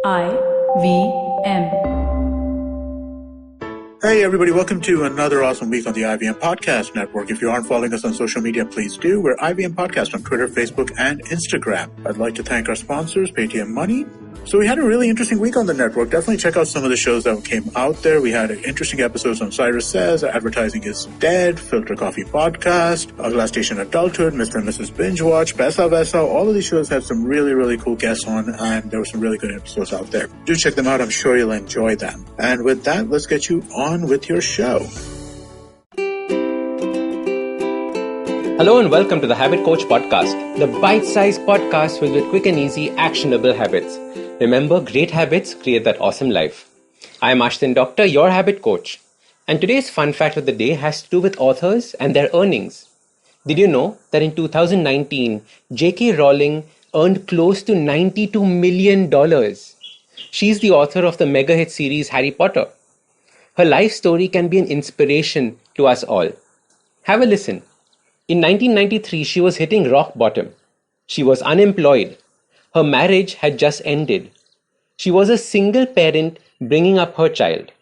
IVM. Hey everybody, welcome to another awesome week on the IVM Podcast Network. If you aren't following us on social media, please do. We're IVM Podcast on Twitter, Facebook, and Instagram. I'd like to thank our sponsors, Paytm Money. So we had a really interesting week on the network. Definitely check out some of the shows that came out there. We had interesting episodes on Cyrus Says, Advertising is Dead, Filter Coffee Podcast, Glass Station Adulthood, Mr. and Mrs. Binge Watch, Besa Vesa. All of these shows had some really, really cool guests on, and there were some really good episodes out there. Do check them out. I'm sure you'll enjoy them. And with that, let's get you on with your show. Hello and welcome to the Habit Coach Podcast, the bite-sized podcast filled with quick and easy, actionable habits. Remember, great habits create that awesome life. I am Ashdin Doctor, your habit coach. And today's fun fact of the day has to do with authors and their earnings. Did you know that in 2019, J.K. Rowling earned close to $92 million? She's the author of the mega hit series Harry Potter. Her life story can be an inspiration to us all. Have a listen. In 1993, she was hitting rock bottom. She was unemployed. Her marriage had just ended. She was a single parent bringing up her child.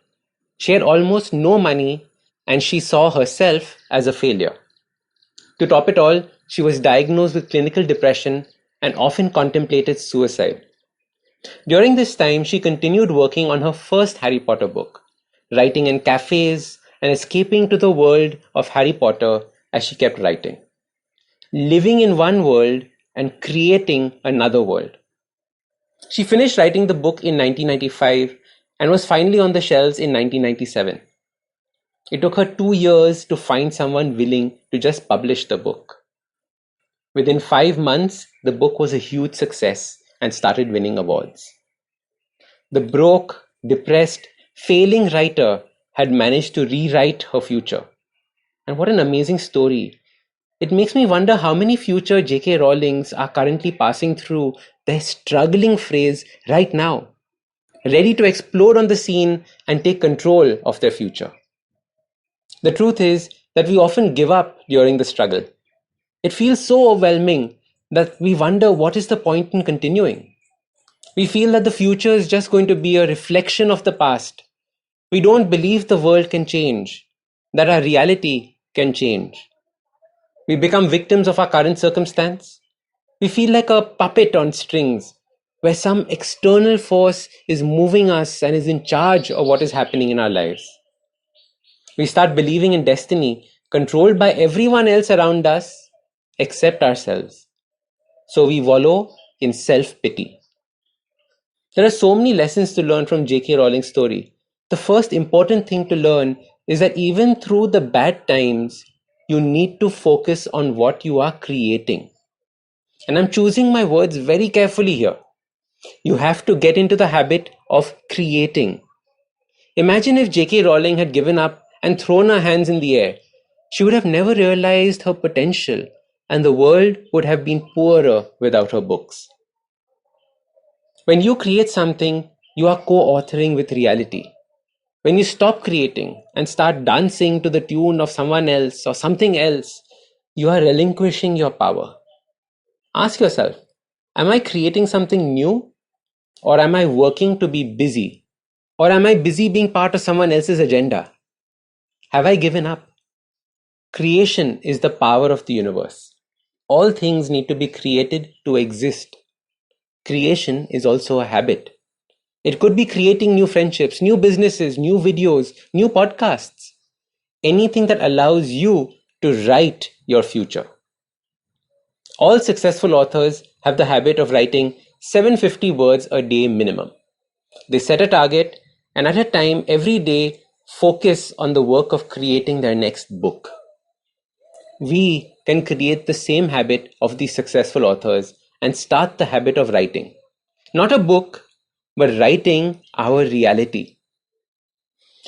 She had almost no money and she saw herself as a failure. To top it all, she was diagnosed with clinical depression and often contemplated suicide. During this time, she continued working on her first Harry Potter book, writing in cafes and escaping to the world of Harry Potter as she kept writing. Living in one world and creating another world. She finished writing the book in 1995 and was finally on the shelves in 1997. It took her 2 years to find someone willing to just publish the book. Within 5 months, the book was a huge success and started winning awards. The broke, depressed, failing writer had managed to rewrite her future. And what an amazing story. It makes me wonder how many future J.K. Rowlings are currently passing through their struggling phase right now, ready to explode on the scene and take control of their future. The truth is that we often give up during the struggle. It feels so overwhelming that we wonder what is the point in continuing. We feel that the future is just going to be a reflection of the past. We don't believe the world can change, that our reality can change. We become victims of our current circumstance. We feel like a puppet on strings, where some external force is moving us and is in charge of what is happening in our lives. We start believing in destiny, controlled by everyone else around us, except ourselves. So we wallow in self-pity. There are so many lessons to learn from J.K. Rowling's story. The first important thing to learn is that even through the bad times, you need to focus on what you are creating. And I'm choosing my words very carefully here. You have to get into the habit of creating. Imagine if J.K. Rowling had given up and thrown her hands in the air. She would have never realized her potential, and the world would have been poorer without her books. When you create something, you are co-authoring with reality. When you stop creating and start dancing to the tune of someone else or something else, you are relinquishing your power. Ask yourself, am I creating something new? Or am I working to be busy? Or am I busy being part of someone else's agenda? Have I given up? Creation is the power of the universe. All things need to be created to exist. Creation is also a habit. It could be creating new friendships, new businesses, new videos, new podcasts. Anything that allows you to write your future. All successful authors have the habit of writing 750 words a day minimum. They set a target and at a time every day focus on the work of creating their next book. We can create the same habit of these successful authors and start the habit of writing. Not a book, but writing our reality.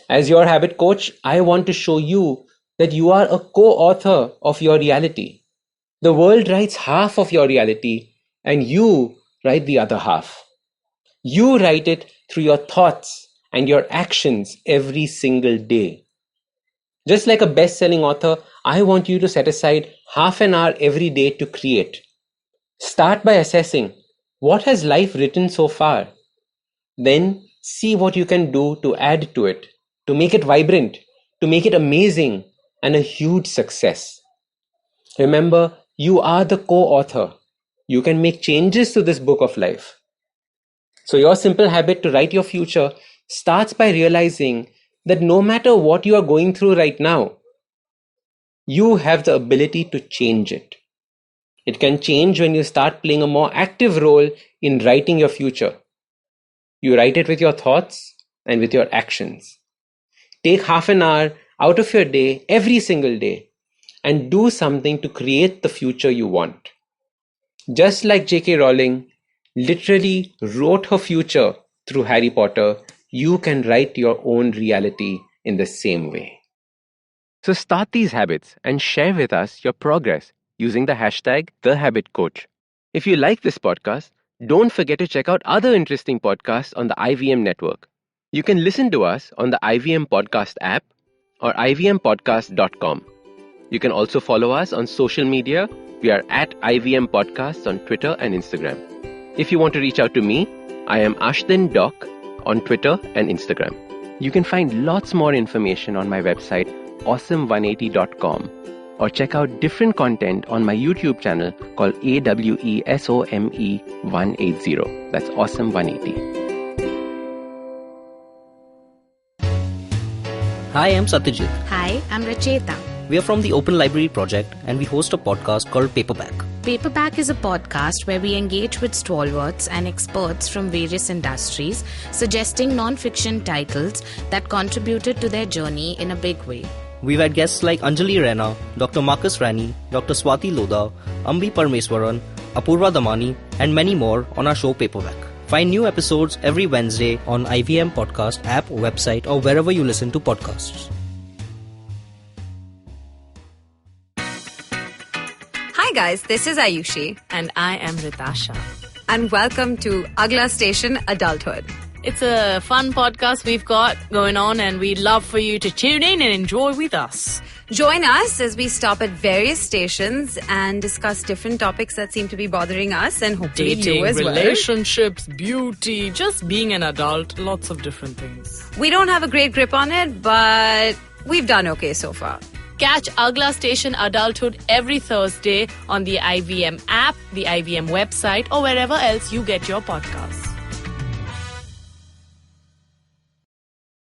As your habit coach, I want to show you that you are a co-author of your reality. The world writes half of your reality and you write the other half. You write it through your thoughts and your actions every single day. Just like a best-selling author, I want you to set aside half an hour every day to create. Start by assessing, what has life written so far? Then see what you can do to add to it, to make it vibrant, to make it amazing and a huge success. Remember, you are the co-author. You can make changes to this book of life. So your simple habit to write your future starts by realizing that no matter what you are going through right now, you have the ability to change it. It can change when you start playing a more active role in writing your future. You write it with your thoughts and with your actions. Take half an hour out of your day every single day and do something to create the future you want. Just like J.K. Rowling literally wrote her future through Harry Potter, you can write your own reality in the same way. So start these habits and share with us your progress using the hashtag #TheHabitCoach. If you like this podcast, don't forget to check out other interesting podcasts on the IVM network. You can listen to us on the IVM Podcast app or ivmpodcast.com. You can also follow us on social media. We are at IVM Podcasts on Twitter and Instagram. If you want to reach out to me, I am Ashdin Doc on Twitter and Instagram. You can find lots more information on my website, awesome180.com, or check out different content on my YouTube channel called AWESOME180. That's Awesome180. Hi, I'm Satyajit. Hi, I'm Racheta. We are from the Open Library Project and we host a podcast called Paperback. Paperback is a podcast where we engage with stalwarts and experts from various industries, suggesting non-fiction titles that contributed to their journey in a big way. We've had guests like Anjali Raina, Dr. Marcus Rani, Dr. Swati Lodha, Ambi Parmeswaran, Apurva Damani, and many more on our show Paperback. Find new episodes every Wednesday on IVM Podcast app, website, or wherever you listen to podcasts. Hi guys, this is Ayushi. And I am Ritasha. And welcome to Agla Station Adulthood. It's a fun podcast we've got going on and we'd love for you to tune in and enjoy with us. Join us as we stop at various stations and discuss different topics that seem to be bothering us and hopefully Dating, you as well. relationships, beauty, just being an adult, lots of different things. We don't have a great grip on it, but we've done okay so far. Catch Agla Station Adulthood every Thursday on the IVM app, the IVM website, or wherever else you get your podcasts.